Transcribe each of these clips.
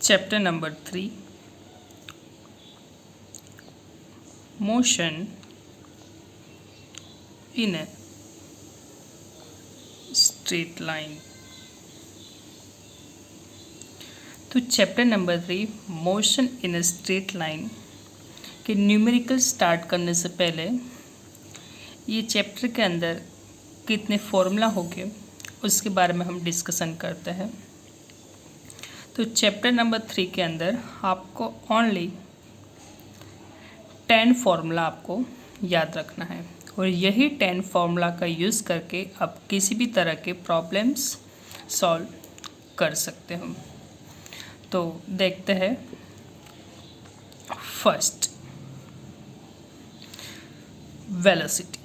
Chapter number 3 motion in a straight line. तो chapter number 3 motion in a straight line के numerical start करने से पहले ये चैप्टर के अंदर कितने फॉर्मूला होंगे उसके बारे में हम डिस्कशन करते हैं। तो चैप्टर नंबर 3 के अंदर आपको ओनली 10 फॉर्मूला आपको याद रखना है और यही 10 फॉर्मूला का यूज़ करके आप किसी भी तरह के प्रॉब्लम्स सॉल्व कर सकते हो। तो देखते हैं। First, velocity.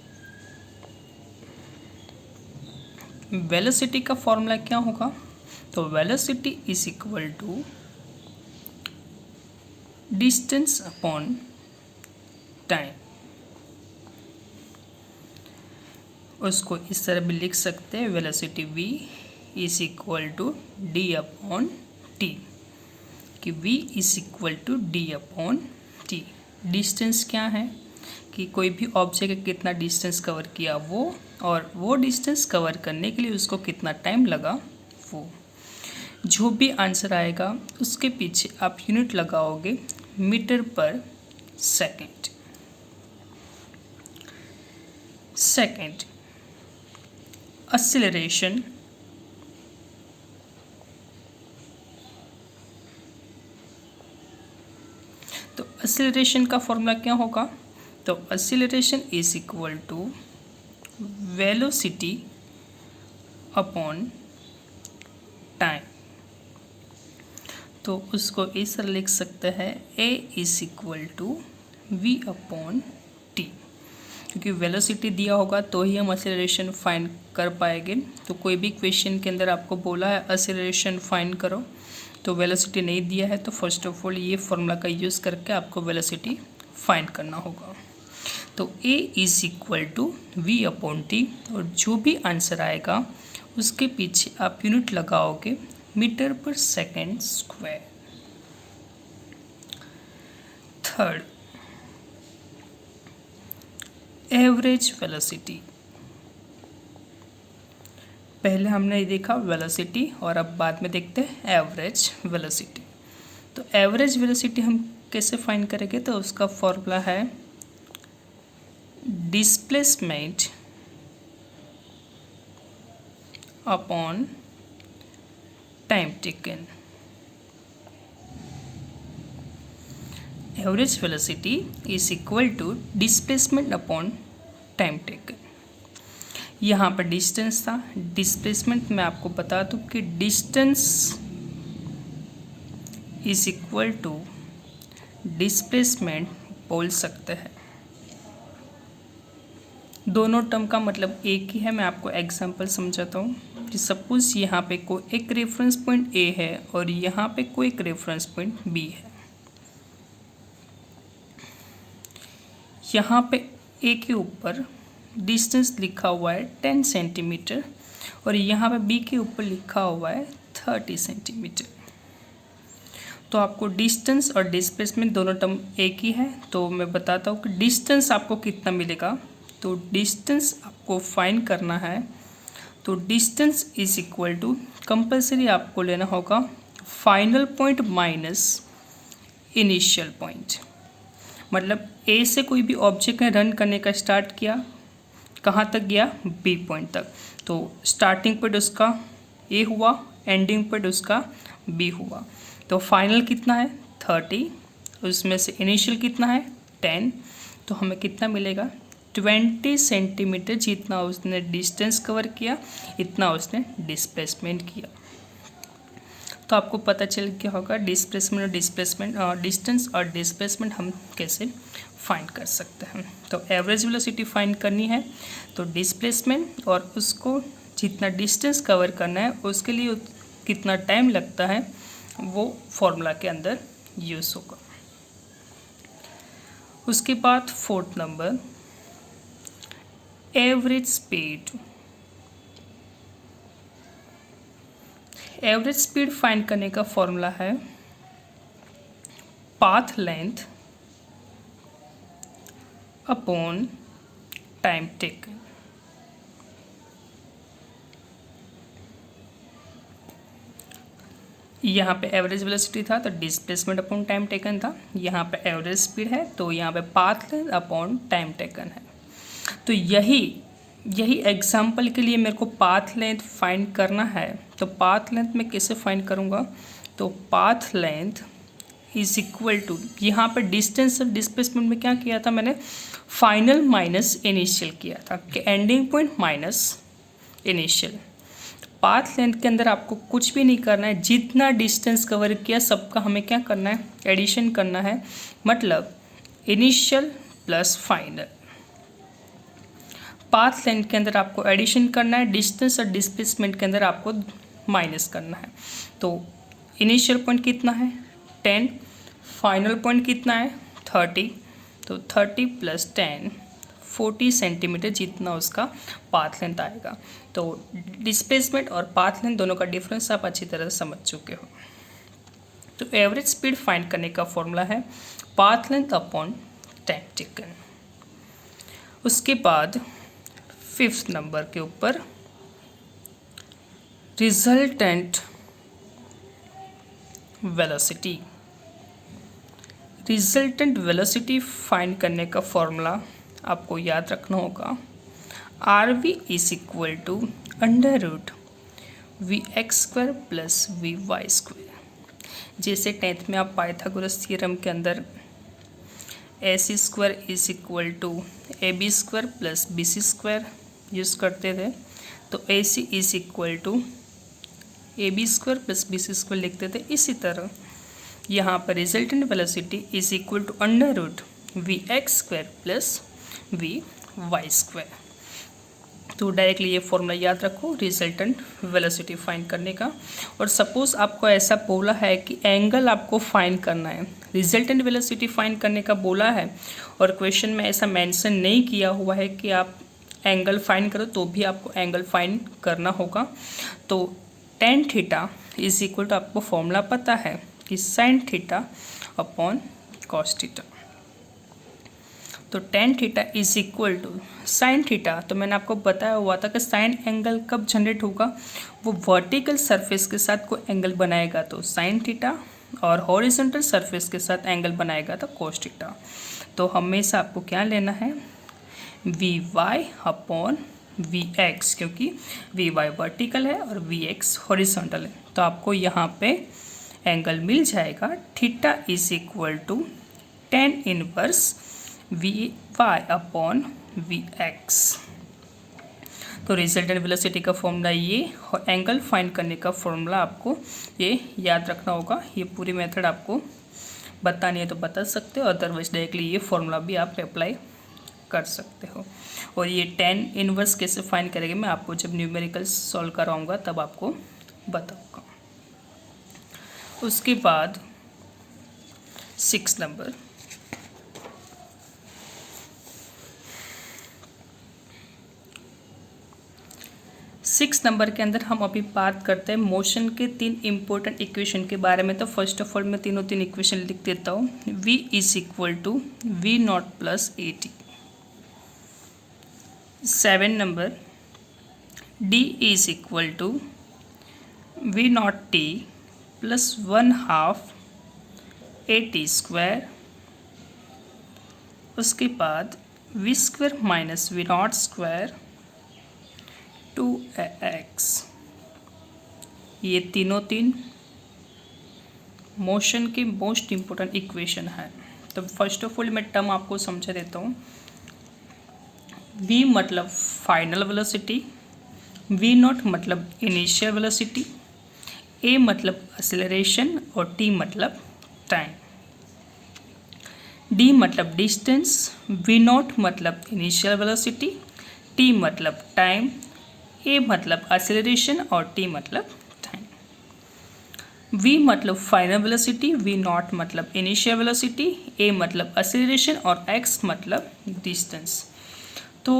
वेलोसिटी का फॉर्मूला क्या होगा? तो velocity is equal to distance upon time. उसको इस तरह भी लिख सकते हैं, velocity v is equal to D upon T, कि v is equal to D upon T. Distance क्या है कि कोई भी ऑब्जेक्ट कितना डिस्टेंस कवर किया वो, और वो डिस्टेंस कवर करने के लिए उसको कितना टाइम लगा वो। जो भी आंसर आएगा उसके पीछे आप यूनिट लगाओगे metre per second. Second, acceleration. तो एक्सीलरेशन का फॉर्मूला क्या होगा? तो acceleration is equal to velocity upon time. तो उसको इस तरह लिख सकते हैं, a is equal to V upon T, क्योंकि वेलोसिटी दिया होगा तो ही हम एक्सीलरेशन फाइंड कर पाएंगे। तो कोई भी क्वेश्चन के अंदर आपको बोला है एक्सीलरेशन फाइंड करो, तो वेलोसिटी नहीं दिया है, तो फर्स्ट ऑफ ऑल ये फॉर्मूला का यूज़ करके आपको वेलोसिटी फाइंड करना होगा। तो a is equal to V upon T, और जो भी आंसर आएगा उसके पीछे आप यूनिट लगाओगे मीटर पर second square. Third, average velocity. पहले हमने देखा वेलोसिटी और अब बाद में देखते हैं एवरेज वेलोसिटी। तो एवरेज वेलोसिटी हम कैसे फाइंड करेंगे? तो उसका फॉर्मूला है displacement upon time taken. Average velocity is equal to displacement upon time taken. यहाँ पर डिस्टेंस था, डिस्प्लेसमेंट मैं आपको बता दूँ कि distance is equal to displacement बोल सकते हैं। दोनों टर्म का मतलब एक ही है। मैं आपको एग्जांपल समझाता हूँ कि सपोज यहाँ पे कोई एक रेफरेंस पॉइंट A है और यहाँ पे कोई एक रेफरेंस पॉइंट B है। यहाँ पे A के ऊपर डिस्टेंस लिखा हुआ है 10 सेंटीमीटर और यहाँ पे B के ऊपर लिखा हुआ है 30 सेंटीमीटर। तो आपको डिस्टेंस और डिस्प्लेसमेंट दोनों टर्म एक ही है। तो मैं बताता हूँ कि डिस्टेंस आपको कितना मिलेगा। तो डिस्टेंस आपको फाइंड करना है, तो distance is equal to compulsory आपको लेना होगा final point minus initial point. मतलब ए से कोई भी ऑब्जेक्ट ने रन करने का स्टार्ट किया, कहाँ तक गया? बी पॉइंट तक। तो स्टार्टिंग पॉइंट उसका ए हुआ, एंडिंग पॉइंट उसका बी हुआ। तो फाइनल कितना है? 30, उसमें से इनिशियल कितना है? 10। तो हमें कितना मिलेगा? 20 सेंटीमीटर। जितना उसने डिस्टेंस कवर किया इतना उसने डिस्प्लेसमेंट किया। तो आपको पता चल क्या होगा डिस्प्लेसमेंट डिस्टेंस और डिस्प्लेसमेंट हम कैसे फाइंड कर सकते हैं। तो एवरेज वेलोसिटी फाइंड करनी है तो डिस्प्लेसमेंट और उसको जितना डिस्टेंस कवर करना है उसके लिए कितना टाइम लगता है वो फॉर्मूला के अंदर यूज़ होगा। उसके बाद fourth number, average speed. Average speed find करने का फॉर्मूला है path length upon time taken. यहाँ पे एवरेज वेलोसिटी था तो डिस्प्लेसमेंट अपॉन टाइम टेकन था, यहाँ पे एवरेज स्पीड है तो यहाँ पे path length upon time taken है। तो यही एग्जाम्पल के लिए मेरे को पाथ लेंथ फाइंड करना है। तो पाथ लेंथ मैं कैसे फाइंड करूँगा, तो path length is equal to, यहाँ पे डिस्टेंस और डिस्प्लेसमेंट में क्या किया था मैंने, फाइनल माइनस इनिशियल किया था कि ending point minus initial. Path length के अंदर आपको कुछ भी नहीं करना है, जितना डिस्टेंस कवर किया सबका हमें क्या करना है, एडिशन करना है, मतलब initial plus final. Path length के अंदर आपको एडिशन करना है, डिस्टेंस और डिस्प्लेसमेंट के अंदर आपको माइनस करना है। तो इनिशियल पॉइंट कितना है 10, फाइनल पॉइंट कितना है 30, तो 30 प्लस 10 40 सेंटीमीटर जितना उसका पाथ लेंथ आएगा। तो डिस्प्लेसमेंट और पाथ लेंथ दोनों का डिफरेंस आप अच्छी तरह से समझ चुके हो। तो एवरेज स्पीड फाइंड करने का फॉर्मूला है path length upon time taken. उसके बाद 5th नंबर के ऊपर resultant velocity. Resultant velocity find करने का फॉर्मूला आपको याद रखना होगा, RV is equal to under root VX² plus VY²। जैसे 10th में आप पाइथागोरस थ्योरम के अंदर AC² is equal to AB² plus BC² use करते थे, तो AC is equal to AB² plus BC² लिखते थे। इसी तरह यहाँ पर resultant velocity is equal to under root VX² plus VY²। तो डायरेक्टली ये फॉर्मूला याद रखो रिजल्टेंट वेलोसिटी फाइंड करने का। और सपोज आपको ऐसा बोला है कि एंगल आपको फाइंड करना है, रिजल्टेंट वेलोसिटी फाइंड करने का बोला है और क्वेश्चन में ऐसा मेंशन नहीं किया हुआ है कि आप एंगल फाइंड करो, तो भी आपको एंगल फाइंड करना होगा। तो tan theta is equal to, आपको फॉर्मूला पता है कि sin theta upon cos theta. तो tan theta is equal to sin theta, तो मैंने आपको बताया हुआ था कि साइन एंगल कब जनरेट होगा, वो वर्टिकल सरफेस के साथ कोई एंगल बनाएगा तो sin थीटा, और हॉरिजॉन्टल सरफेस के साथ एंगल बनाएगा तो cos थीटा। तो हमेशा आपको क्या लेना है, Vy अपॉन Vx, क्योंकि Vy वर्टिकल है और Vx हॉरिजॉन्टल है। तो आपको यहाँ पे एंगल मिल जाएगा theta is equal to tan inverse Vy upon Vx। तो रिजल्टेंट वेलोसिटी का फॉर्मूला ये, और एंगल फाइंड करने का फॉर्मूला आपको ये याद रखना होगा। ये पूरी मेथड आपको बतानी है तो बता सकते हो, अदरवाइज डायरेक्टली ये फॉर्मूला भी आप अप्लाई कर सकते हो। और ये tan इनवर्स कैसे फाइंड करेंगे मैं आपको जब न्यूमेरिकल सॉल्व कराऊंगा तब आपको बताऊंगा। उसके बाद 6 नंबर, सिक्स नंबर के अंदर हम अभी बात करते हैं मोशन के 3 इम्पोर्टेंट इक्वेशन के बारे में। तो फर्स्ट ऑफ ऑल मैं तीनों इक्वेशन लिख देता हूँ। V is equal to V0 plus AT। 7 number, D is equal to V0T plus 1/2 AT²। उसके बाद V² माइनस V0² 2x। ये तीनों मोशन के मोस्ट इम्पोर्टेंट इक्वेशन है। तो फर्स्ट ऑफ ऑल मैं टर्म आपको समझा देता हूँ। v मतलब फाइनल वेलोसिटी, V0 मतलब इनिशियल वेलोसिटी, a मतलब एक्सेलरेशन और t मतलब टाइम। d मतलब डिस्टेंस, V0 मतलब इनिशियल वेलोसिटी, t मतलब टाइम, a मतलब एक्सेलरेशन और t मतलब टाइम। v मतलब फाइनल वेलोसिटी, V0 मतलब इनिशियल वेलोसिटी, a मतलब एक्सेलरेशन और x मतलब डिस्टेंस। तो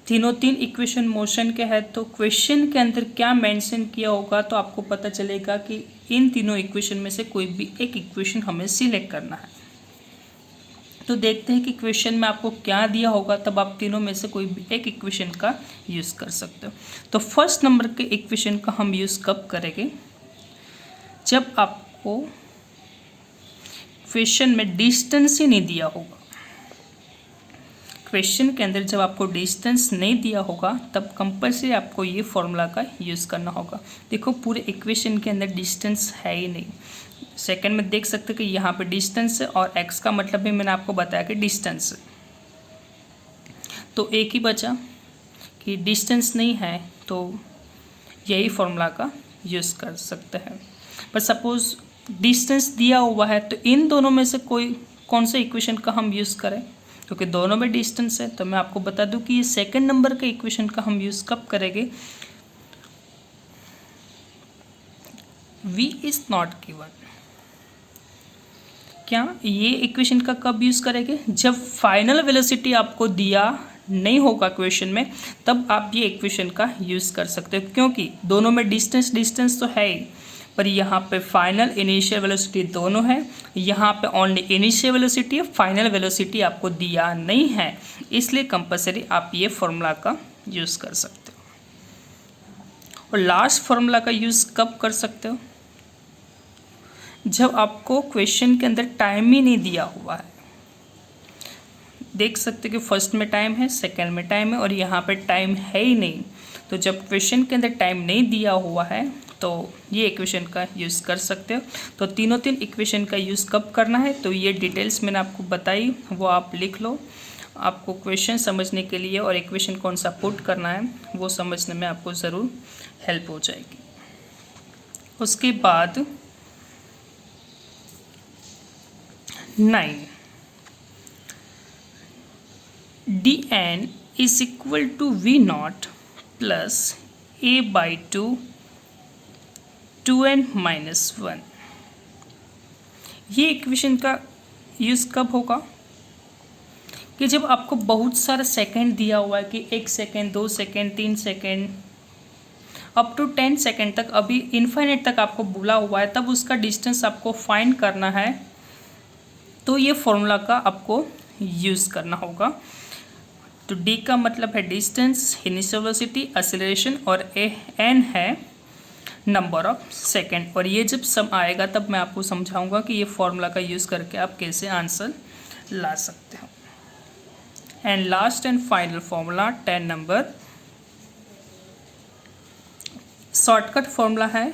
तीनों इक्वेशन मोशन के है। तो क्वेश्चन के अंदर क्या मेंशन किया होगा तो आपको पता चलेगा कि इन तीनों इक्वेशन में से कोई भी एक इक्वेशन हमें सिलेक्ट करना है। तो देखते हैं कि क्वेश्चन में आपको क्या दिया होगा, तब आप तीनों में से कोई भी एक इक्वेशन का यूज़ कर सकते हो। तो फर्स्ट नंबर के इक्वेशन का हम यूज़ कब करेंगे, जब आपको क्वेश्चन में डिस्टेंस ही नहीं दिया होगा। क्वेश्चन के अंदर जब आपको डिस्टेंस नहीं दिया होगा तब कंपल्सरी आपको ये फॉर्मूला का यूज़ करना होगा। देखो पूरे इक्वेशन के अंदर डिस्टेंस है ही नहीं। सेकंड में देख सकते हो कि यहाँ पे डिस्टेंस है और x का मतलब भी मैंने आपको बताया कि डिस्टेंस है। तो एक ही बचा कि डिस्टेंस नहीं है, तो यही फॉर्मूला का यूज़ कर सकते हैं। पर सपोज़ डिस्टेंस दिया हुआ है तो इन दोनों में से कौन से इक्वेशन का हम यूज़ करें, क्योंकि दोनों में डिस्टेंस है। तो मैं आपको बता दूं कि ये सेकंड नंबर के इक्वेशन का हम यूज़ कब करेंगे, v इज़ नॉट गिवन। क्या ये इक्वेशन का कब यूज़ करेंगे, जब फाइनल वेलोसिटी आपको दिया नहीं होगा क्वेश्चन में, तब आप ये इक्वेशन का यूज़ कर सकते हो। क्योंकि दोनों में डिस्टेंस तो है ही, पर यहाँ पे फाइनल इनिशियल वेलोसिटी दोनों है, यहाँ पे ओनली इनिशियल वेलोसिटी है, फाइनल वेलोसिटी आपको दिया नहीं है, इसलिए कंपल्सरी आप ये फॉर्मूला का यूज़ कर सकते हो। और लास्ट फॉर्मूला का यूज़ कब कर सकते हो, जब आपको क्वेश्चन के अंदर टाइम ही नहीं दिया हुआ है। देख सकते हो कि फर्स्ट में टाइम है, सेकेंड में टाइम है और यहाँ पे टाइम है ही नहीं। तो जब क्वेश्चन के अंदर टाइम नहीं दिया हुआ है तो ये इक्वेशन का यूज़ कर सकते हो। तो तीन इक्वेशन का यूज़ कब करना है, तो ये डिटेल्स मैंने आपको बताई, वो आप लिख लो। आपको क्वेश्चन समझने के लिए और इक्वेशन कौन सा पुट करना है वो समझने में आपको ज़रूर हेल्प हो जाएगी। उसके बाद 9 dn is equal to v0 plus a/2 2n minus 1। ये इक्वेशन का यूज़ कब होगा, कि जब आपको बहुत सारा सेकंड दिया हुआ है कि 1 second 2 second 3 second up to 10 second तक, अभी इनफाइनाइट तक आपको बोला हुआ है, तब उसका डिस्टेंस आपको फाइंड करना है। तो ये फॉर्मूला का आपको यूज़ करना होगा। तो d का मतलब है डिस्टेंस, इनिशियल वेलोसिटी, एक्सेलरेशन और n है नंबर ऑफ सेकंड। और ये जब सम आएगा तब मैं आपको समझाऊंगा कि ये फॉर्मूला का यूज़ करके आप कैसे आंसर ला सकते हो। And last and final formula 10 number shortcut formula है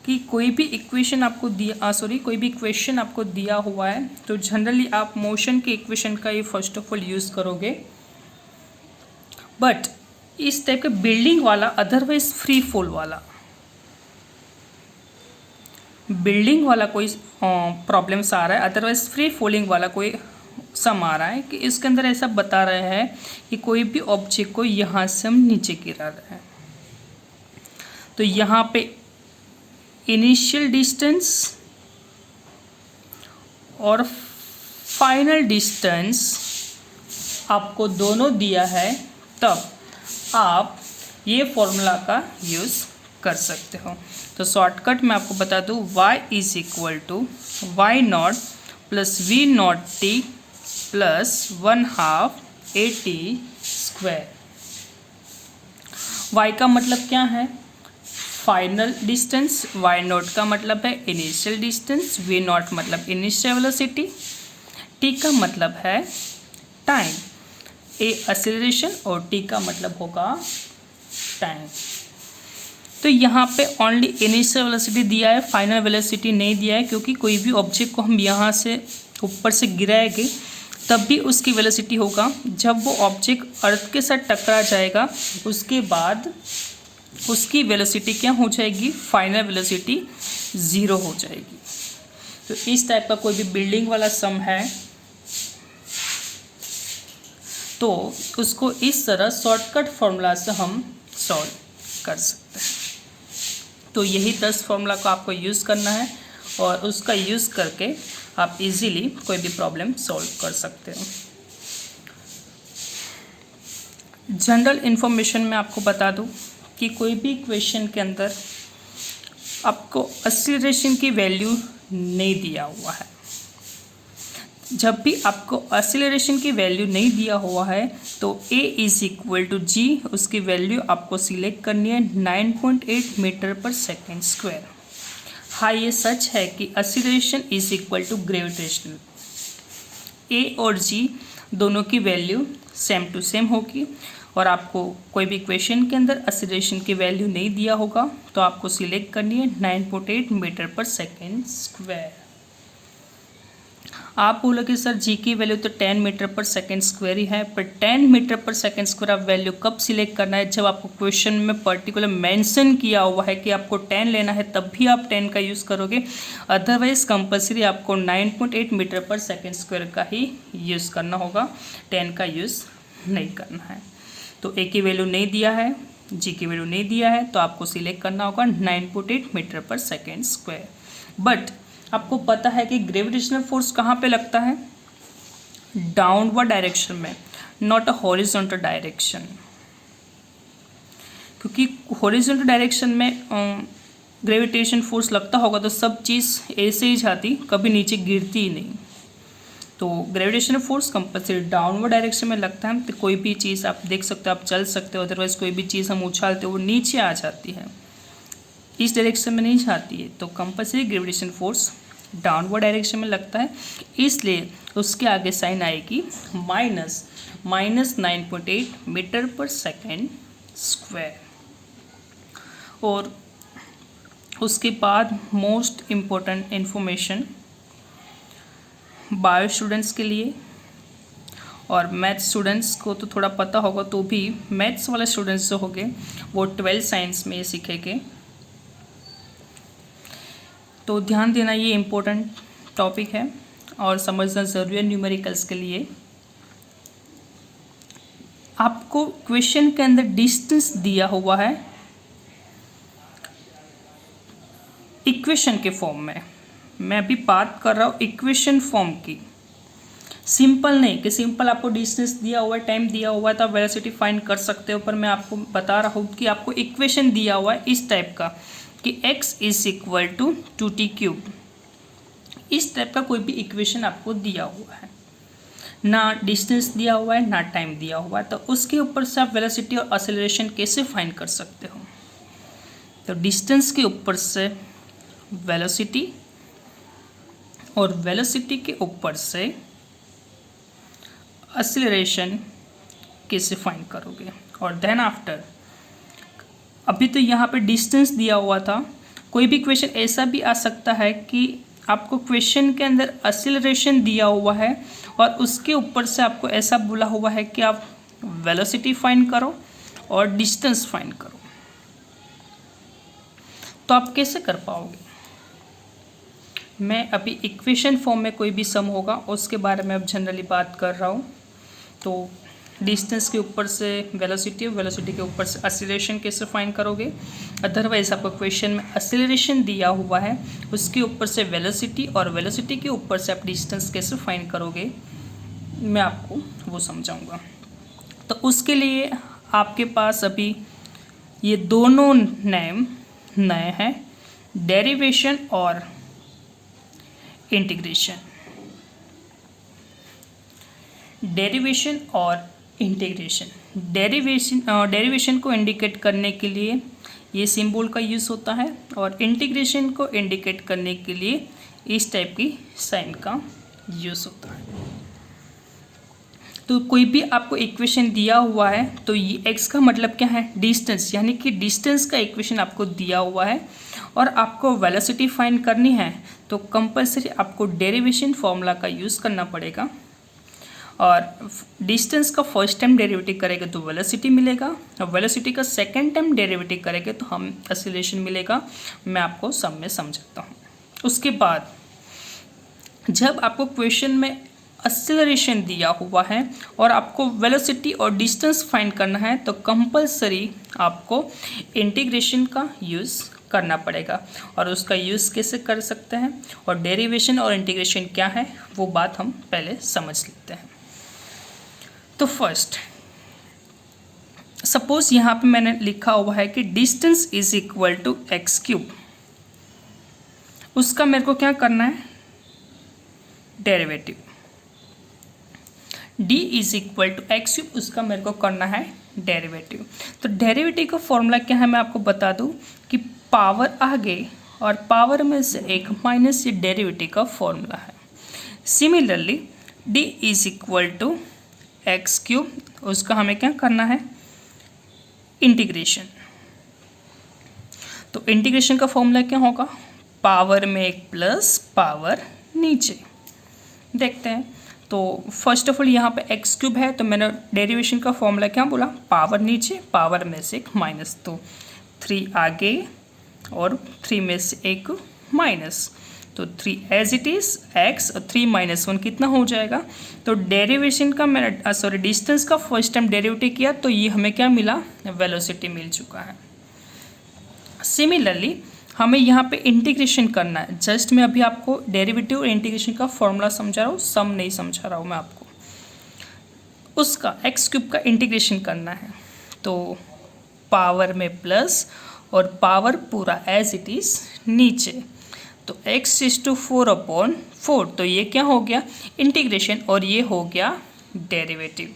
कि कोई भी इक्वेशन आपको दिया कोई भी इक्वेशन आपको दिया हुआ है तो जनरली आप मोशन के इक्वेशन का ही फर्स्ट ऑफ ऑल यूज़ करोगे। बट इस टाइप के बिल्डिंग वाला, अदरवाइज फ्री फॉल वाला कोई प्रॉब्लम्स आ रहा है, अदरवाइज फ्री फॉलिंग वाला कोई सम आ रहा है कि इसके अंदर ऐसा बता रहे हैं कि कोई भी ऑब्जेक्ट को यहाँ से हम नीचे गिरा रहे हैं, तो यहाँ पे इनिशियल डिस्टेंस और फाइनल डिस्टेंस आपको दोनों दिया है, तब आप ये फॉर्मूला का यूज़ कर सकते हो। तो शॉर्टकट मैं आपको बता दूँ, y is equal to y0 plus v0t plus 1/2 at square. y का मतलब क्या है, फाइनल डिस्टेंस, y0 का मतलब है इनिशियल डिस्टेंस, v0 मतलब इनिशियल वेलोसिटी, t का मतलब है टाइम, a एक्सेलरेशन और t का मतलब होगा टाइम। तो यहाँ पे ओनली इनिशियल वेलोसिटी दिया है, फाइनल वेलोसिटी नहीं दिया है, क्योंकि कोई भी ऑब्जेक्ट को हम यहाँ से ऊपर से गिराएंगे तब भी उसकी वेलोसिटी होगा। जब वो ऑब्जेक्ट अर्थ के साथ टकरा जाएगा उसके बाद उसकी वेलोसिटी क्या हो जाएगी, फाइनल वेलोसिटी 0 हो जाएगी। तो इस टाइप का कोई भी बिल्डिंग वाला सम है तो उसको इस तरह शॉर्टकट फॉर्मूला से हम सॉल्व कर सकते हैं। तो यही 10 फॉर्मूला को आपको यूज़ करना है और उसका यूज़ करके आप इजीली कोई भी प्रॉब्लम सॉल्व कर सकते हो। जनरल इन्फॉर्मेशन में आपको बता दूं कि कोई भी क्वेश्चन के अंदर आपको एक्सीलरेशन की वैल्यू नहीं दिया हुआ है, जब भी आपको एक्सीलरेशन की वैल्यू नहीं दिया हुआ है तो a इज इक्वल टू जी, उसकी वैल्यू आपको सिलेक्ट करनी है 9.8 मीटर पर सेकेंड स्क्वायर। हाँ, ये सच है कि acceleration is equal to gravitational, a और g दोनों की वैल्यू सेम टू सेम होगी। और आपको कोई भी क्वेश्चन के अंदर एक्सीलरेशन की वैल्यू नहीं दिया होगा तो आपको सिलेक्ट करनी है 9.8 मीटर पर सेकेंड स्क्वायर। आप बोलोगे सर जी की वैल्यू तो 10 मीटर पर सेकेंड स्क्वायर ही है, पर 10 मीटर पर सेकेंड स्क्वायर आप वैल्यू कब सिलेक्ट करना है? जब आपको क्वेश्चन में पर्टिकुलर मेंशन किया हुआ है कि आपको 10 लेना है, तब भी आप 10 का यूज़ करोगे। अदरवाइज कंपलसरी आपको 9.8 मीटर पर सेकेंड स्क्वायर का ही यूज़ करना होगा, 10 का यूज़ नहीं करना है। तो ए की वैल्यू नहीं दिया है, जी की वैल्यू नहीं दिया है, तो आपको सिलेक्ट करना होगा 9.8 मीटर पर सेकेंड स्क्वायर। बट आपको पता है कि ग्रेविटेशनल फोर्स कहाँ पे लगता है? डाउनवर्ड डायरेक्शन में, नॉट अ हॉरिजॉन्टल डायरेक्शन। क्योंकि हॉरिजॉन्टल डायरेक्शन में ग्रेविटेशन फोर्स लगता होगा तो सब चीज़ ऐसे ही जाती, कभी नीचे गिरती ही नहीं। तो gravitational force compulsory downward direction में लगता है। तो कोई भी चीज़ आप देख सकते हो, आप चल सकते हो, अदरवाइज कोई भी चीज़ हम उछालते हो वो नीचे आ जाती है, इस डायरेक्शन में नहीं जाती है। तो compulsory gravitation force downward direction में लगता है, इसलिए उसके आगे साइन आएगी -9.8 मीटर पर सेकेंड स्क्वायर। और उसके बाद most important information bio students के लिए, और मैथ्स स्टूडेंट्स को तो थोड़ा पता होगा, तो भी मैथ्स वाले स्टूडेंट्स जो होंगे वो 12 साइंस में ये सीखेंगे। तो ध्यान देना, ये इम्पोर्टेंट टॉपिक है और समझना ज़रूरी है न्यूमेरिकल्स के लिए। आपको क्वेश्चन के अंदर डिस्टेंस दिया हुआ है इक्वेशन के फॉर्म में, मैं अभी बात कर रहा हूँ इक्वेशन फॉर्म की, सिंपल नहीं कि सिंपल आपको डिस्टेंस दिया हुआ है, टाइम दिया हुआ है तो आप वेलोसिटी फाइंड कर सकते हो। पर मैं आपको बता रहा हूँ कि आपको इक्वेशन दिया हुआ है इस टाइप का कि x is equal to 2t³। इस टाइप का कोई भी इक्वेशन आपको दिया हुआ है, ना डिस्टेंस दिया हुआ है ना टाइम दिया हुआ है, तो उसके ऊपर से आप वेलोसिटी और एक्सेलरेशन कैसे फाइंड कर सकते हो? तो डिस्टेंस के ऊपर से वेलोसिटी और वेलोसिटी के ऊपर से एक्सेलरेशन कैसे फाइंड करोगे? और देन आफ्टर, अभी तो यहाँ पे डिस्टेंस दिया हुआ था, कोई भी क्वेश्चन ऐसा भी आ सकता है कि आपको क्वेश्चन के अंदर एक्सेलरेशन दिया हुआ है और उसके ऊपर से आपको ऐसा बोला हुआ है कि आप वेलोसिटी फाइंड करो और डिस्टेंस फाइंड करो, तो आप कैसे कर पाओगे? मैं अभी इक्वेशन फॉर्म में कोई भी सम होगा उसके बारे में अब जनरली बात कर रहा हूँ। तो डिस्टेंस के ऊपर से वेलोसिटी, वेलोसिटी के ऊपर से एक्सीलरेशन कैसे फाइंड करोगे? अदरवाइज आपको क्वेश्चन में एक्सीलरेशन दिया हुआ है, उसके ऊपर से वेलोसिटी और वेलोसिटी के ऊपर से आप डिस्टेंस कैसे फाइंड करोगे, मैं आपको वो समझाऊंगा। तो उसके लिए आपके पास अभी ये दोनों नेम नए हैं, डेरिवेशन और इंटीग्रेशन। डेरिवेशन और इंटीग्रेशन, डेरिवेशन को इंडिकेट करने के लिए ये सिंबल का यूज़ होता है और इंटीग्रेशन को इंडिकेट करने के लिए इस टाइप की साइन का यूज़ होता है। तो कोई भी आपको इक्वेशन दिया हुआ है तो ये x का मतलब क्या है? डिस्टेंस, यानी कि डिस्टेंस का इक्वेशन आपको दिया हुआ है और आपको वेलोसिटी फाइंड करनी है तो कंपल्सरी आपको डेरिवेशन फॉर्मूला का यूज़ करना पड़ेगा। और डिस्टेंस का फर्स्ट टाइम डेरिवेटिव करेंगे तो वेलोसिटी मिलेगा, और वेलोसिटी का सेकंड टाइम डेरिवेटिव करेंगे तो हम एक्सीलरेशन मिलेगा। मैं आपको सब में समझाता हूँ। उसके बाद जब आपको क्वेश्चन में एक्सीलरेशन दिया हुआ है और आपको वेलोसिटी और डिस्टेंस फाइंड करना है तो कंपल्सरी आपको इंटीग्रेशन का यूज़ करना पड़ेगा। और उसका यूज़ कैसे कर सकते हैं और डेरिवेशन और इंटीग्रेशन क्या है वो बात हम पहले समझ लेते हैं। तो फर्स्ट सपोज यहाँ पे मैंने लिखा हुआ है कि distance is equal to x³। उसका मेरे को क्या करना है? Derivative. D is equal to x cube, उसका मेरे को करना है डेरिवेटिव। तो डेरिवेटिव का फॉर्मूला क्या है मैं आपको बता दूं कि पावर आगे और पावर में से एक माइनस, ये डेरिवेटिव का फॉर्मूला है। Similarly D is equal to x cube, उसका हमें क्या करना है इंटीग्रेशन। तो इंटीग्रेशन का फॉर्मूला क्या होगा, पावर में एक प्लस पावर नीचे। देखते हैं। तो फर्स्ट ऑफ ऑल यहाँ पे एक्स क्यूब है, तो मैंने डेरिवेशन का फॉर्मूला क्या बोला, पावर नीचे पावर में से एक माइनस, तो 3 आगे और 3 में से एक माइनस, तो 3 एज इट इज़ एक्स और 3 - 1 कितना हो जाएगा। तो डेरिवेशन का मैंने डिस्टेंस का फर्स्ट टाइम डेरिवेटिव किया, तो ये हमें क्या मिला, वेलोसिटी मिल चुका है। सिमिलरली हमें यहाँ पे इंटीग्रेशन करना है। जस्ट मैं अभी आपको डेरिवेटिव और इंटीग्रेशन का फॉर्मूला समझा रहा हूँ, सम नहीं समझा रहा हूँ मैं आपको। उसका एक्स क्यूब का इंटीग्रेशन करना है, तो पावर में प्लस और पावर पूरा एज इट इज़ नीचे, तो x इज टू 4/4, तो ये क्या हो गया इंटीग्रेशन और ये हो गया डेरिवेटिव।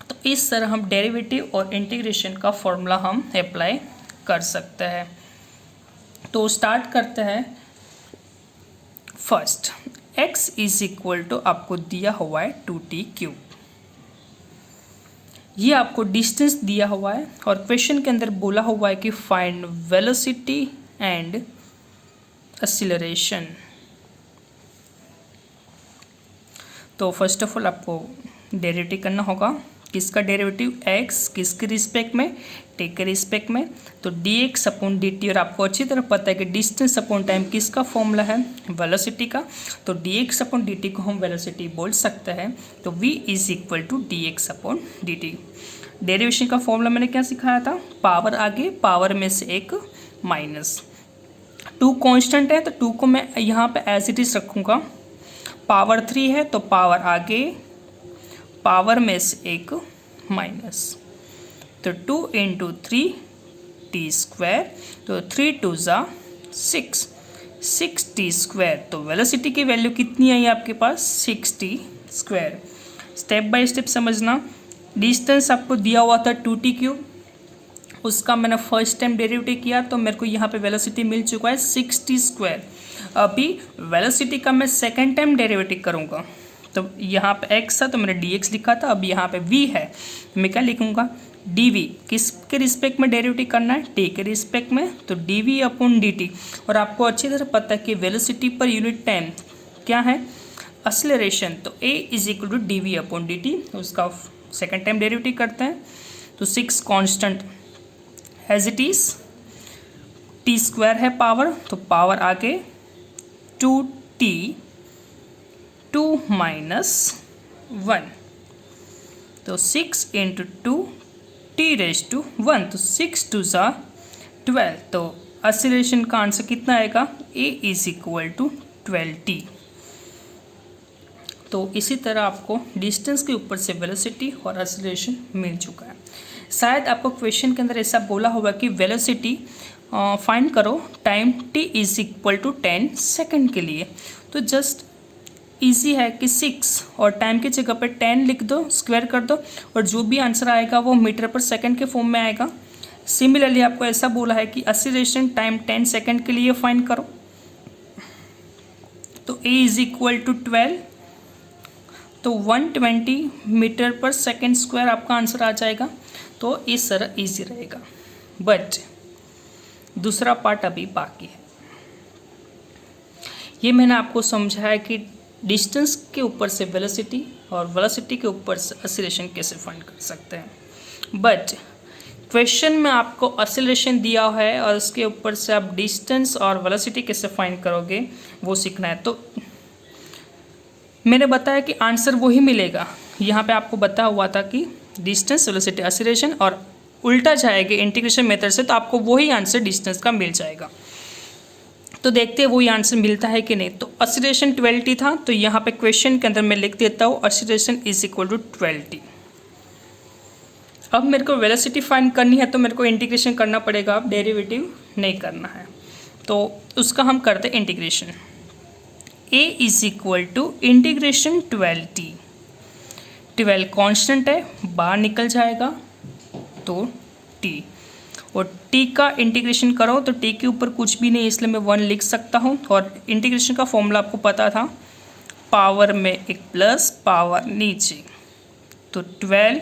तो इस तरह हम डेरिवेटिव और इंटीग्रेशन का फॉर्मूला हम अप्लाई कर सकते हैं। तो स्टार्ट करते हैं। First x is equal to आपको दिया हुआ है 2t³, ये आपको डिस्टेंस दिया हुआ है और क्वेश्चन के अंदर बोला हुआ है कि फाइंड वेलोसिटी एंड एक्सीलरेशन। तो फर्स्ट ऑफ ऑल आपको डेरिवेटिव करना होगा। किसका डेरिवेटिव, x किसके रिस्पेक्ट में, t के रिस्पेक्ट में, तो dx/dt। और आपको अच्छी तरह पता है कि डिस्टेंस अपॉन टाइम किसका फॉर्मूला है, वेलोसिटी का। तो dx/dt को हम वेलोसिटी बोल सकते हैं। तो v is equal to dx/dt। Derivation का फॉर्मूला मैंने क्या सिखाया था, पावर आगे पावर में से एक माइनस। 2 कांस्टेंट है, तो 2 को मैं यहाँ पे एज इट इज रखूँगा। पावर 3 है, तो पावर आगे पावर में से एक माइनस, तो 2 × 3 t², तो 3 2 = 6 t²। तो वेलोसिटी की वैल्यू कितनी आई आपके पास, 6t²। स्टेप बाय स्टेप समझना। डिस्टेंस आपको दिया हुआ था 2t³, उसका मैंने फर्स्ट टाइम डेरिवेटिव किया, तो मेरे को यहाँ पे वेलोसिटी मिल चुका है 6t²। अभी वेलोसिटी का मैं सेकेंड टाइम डेरिवेटिव करूँगा, तो यहाँ पे x था तो मैंने dx लिखा था, अब यहाँ पे v है तो मैं क्या लिखूँगा dv। किसके रिस्पेक्ट में डेरिवेटिव करना है, t के रिस्पेक्ट में, तो dv/dt। और आपको अच्छी तरह पता है कि वेलोसिटी पर यूनिट टाइम क्या है, एक्सीलरेशन। तो a is equal to dv/dt, उसका सेकेंड टाइम डेरिवेटिव करते हैं। तो 6 constant as it is, t² है पावर, तो पावर आगे 2t 2 - 1, तो 6 × 2 t⁻1, तो 6 2 = 12। तो एक्सीलरेशन का आंसर कितना आएगा, a is equal to 12t। तो इसी तरह आपको डिस्टेंस के ऊपर से वेलोसिटी और एक्सीलरेशन मिल चुका है। शायद आपको क्वेश्चन के अंदर ऐसा बोला होगा कि वेलोसिटी फाइंड करो time t is equal to 10 second के लिए। तो जस्ट इजी है कि 6 और टाइम की जगह पर 10 लिख दो, स्क्वायर कर दो, और जो भी आंसर आएगा वो मीटर पर सेकंड के फॉर्म में आएगा। सिमिलरली आपको ऐसा बोला है कि एक्सीलरेशन टाइम 10 सेकंड के लिए फाइंड करो, तो a इज इक्वल टू 12, तो 120 मीटर पर सेकंड स्क्वायर आपका आंसर आ जाएगा। तो इस तरह इजी रहेगा, बट दूसरा पार्ट अभी बाकी है। ये मैंने आपको समझाया कि डिस्टेंस के ऊपर से वेलोसिटी और वेलोसिटी के ऊपर से एक्सीलरेशन कैसे फाइंड कर सकते हैं। बट क्वेश्चन में आपको एक्सीलरेशन दिया है और उसके ऊपर से आप डिस्टेंस और वेलोसिटी कैसे फाइंड करोगे वो सीखना है। तो मैंने बताया कि आंसर वही मिलेगा। यहाँ पे आपको बताया हुआ था कि डिस्टेंस, वेलोसिटी, एक्सीलरेशन, और उल्टा जाएगा इंटीग्रेशन मेथड से तो आपको वही आंसर डिस्टेंस का मिल जाएगा। तो देखते हैं वही आंसर मिलता है कि नहीं। तो एक्सीलरेशन 12t था, तो यहाँ पे क्वेश्चन के अंदर मैं लिख देता हूँ acceleration is equal to 12t। अब मेरे को वेलोसिटी फाइंड करनी है तो मेरे को इंटीग्रेशन करना पड़ेगा, अब डेरिवेटिव नहीं करना है। तो उसका हम करते हैं integration. a is equal to integration 12t। 12 constant है, बाहर निकल जाएगा तो t, और t का इंटीग्रेशन करो तो t के ऊपर कुछ भी नहीं, इसलिए मैं 1 लिख सकता हूँ। और इंटीग्रेशन का फॉर्मूला आपको पता था, पावर में एक प्लस, पावर नीचे, तो 12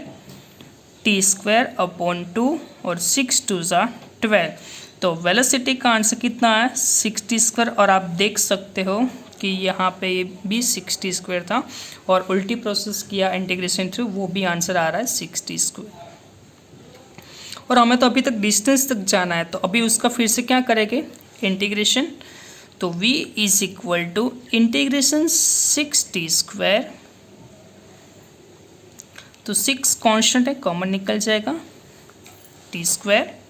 टी स्क्वायर अपॉन 2 और 6 2 ज़ा 12। तो वेलोसिटी का आंसर कितना है 60 स्क्वायर, और आप देख सकते हो कि यहाँ पे ये भी 60 स्क्वायर था, और उल्टी प्रोसेस किया इंटीग्रेशन थ्रू, वो भी आंसर आ रहा है 60 स्क्वायर। और हमें तो अभी तक डिस्टेंस तक जाना है, तो अभी उसका फिर से क्या करेंगे इंटीग्रेशन, तो v is equal to integration 60 square, तो 6 कांस्टेंट है, कॉमन निकल जाएगा, टी स्क्वायर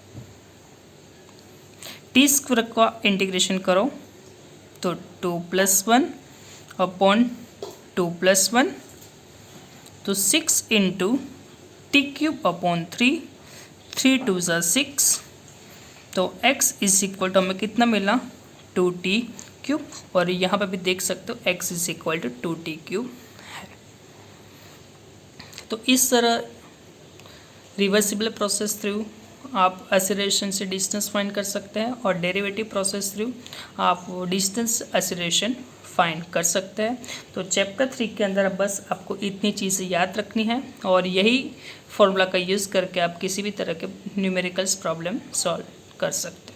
का इंटीग्रेशन करो तो 2 + 1 अपॉन 2 + 1, तो 6 इंटू t³ अपॉन 3, 3 2 ज़ा 6, तो x इज इक्वल टू हमें कितना मिला 2t³, और यहाँ पे भी देख सकते हो x is equal to 2t³ है। तो इस तरह रिवर्सिबल प्रोसेस थ्रू आप एक्सीलरेशन से डिस्टेंस फाइंड कर सकते हैं, और डेरिवेटिव प्रोसेस थ्रू आप डिस्टेंस एक्सीलरेशन फाइंड कर सकते हैं। तो चैप्टर 3 के अंदर बस आपको इतनी चीज़ें याद रखनी है, और यही फॉर्मूला का यूज़ करके आप किसी भी तरह के न्यूमेरिकल्स प्रॉब्लम सॉल्व कर सकते हैं।